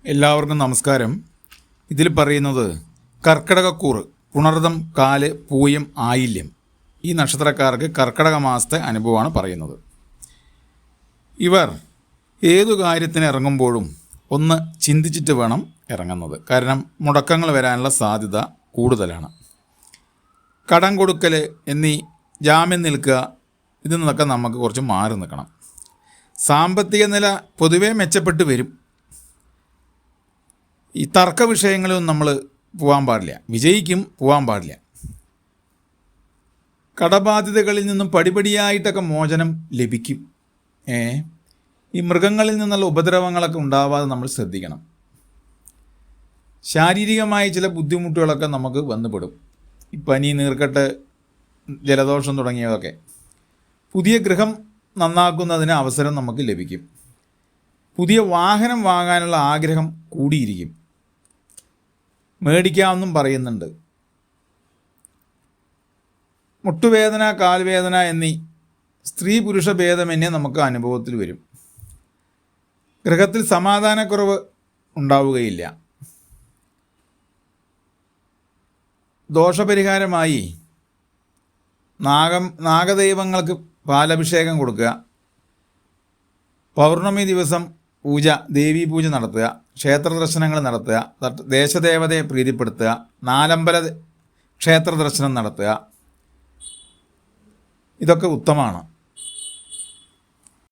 എല്ലാവർക്കും നമസ്കാരം. ഇതിൽ പറയുന്നത് കർക്കിടകക്കൂറ് പുണർദം, കാല്, പൂയം, ആയില്യം ഈ നക്ഷത്രക്കാർക്ക് കർക്കിടക മാസത്തെ അനുഭവമാണ് പറയുന്നത്. ഇവർ ഏതു കാര്യത്തിന് ഇറങ്ങുമ്പോഴും ഒന്ന് ചിന്തിച്ചിട്ട് വേണം ഇറങ്ങുന്നത്. കാരണം മുടക്കങ്ങൾ വരാനുള്ള സാധ്യത കൂടുതലാണ്. കടം കൊടുക്കൽ എന്നീ ജാമ്യം നിൽക്കുക, ഇതിൽ നിന്നൊക്കെ നമുക്ക് കുറച്ച് മാറി നിൽക്കണം. സാമ്പത്തിക നില പൊതുവേ മെച്ചപ്പെട്ട് വരും. ഈ തർക്ക വിഷയങ്ങളിലും നമ്മൾ പോകാൻ പാടില്ല, വിജയിക്കും, പോകാൻ പാടില്ല. കടബാധ്യതകളിൽ നിന്നും പടിപടിയായിട്ടൊക്കെ മോചനം ലഭിക്കും. ഈ മൃഗങ്ങളിൽ നിന്നുള്ള ഉപദ്രവങ്ങളൊക്കെ ഉണ്ടാവാതെ നമ്മൾ ശ്രദ്ധിക്കണം. ശാരീരികമായ ചില ബുദ്ധിമുട്ടുകളൊക്കെ നമുക്ക് വന്നുപെടും. ഈ പനി, നീർക്കെട്ട്, ജലദോഷം തുടങ്ങിയതൊക്കെ. പുതിയ ഗൃഹം നന്നാക്കുന്നതിന് അവസരം നമുക്ക് ലഭിക്കും. പുതിയ വാഹനം വാങ്ങാനുള്ള ആഗ്രഹം കൂടിയിരിക്കും. മേടിക്കാമെന്നും പറയുന്നുണ്ട്. മുട്ടുവേദന, കാൽവേദന എന്നീ സ്ത്രീ പുരുഷ ഭേദമന്യേ നമുക്ക് അനുഭവത്തിൽ വരും. ഗൃഹത്തിൽ സമാധാനക്കുറവ് ഉണ്ടാവുകയില്ല. ദോഷപരിഹാരമായി നാഗദൈവങ്ങൾക്ക് പാലഭിഷേകം കൊടുക്കുക, പൗർണമി ദിവസം ദേവീ പൂജ നടത്തുക, ക്ഷേത്ര ദർശനങ്ങൾ നടത്തുക, ദേശദേവതയെ പ്രീതിപ്പെടുത്തുക, നാലമ്പല ക്ഷേത്ര ദർശനം നടത്തുക, ഇതൊക്കെ ഉത്തമമാണ്.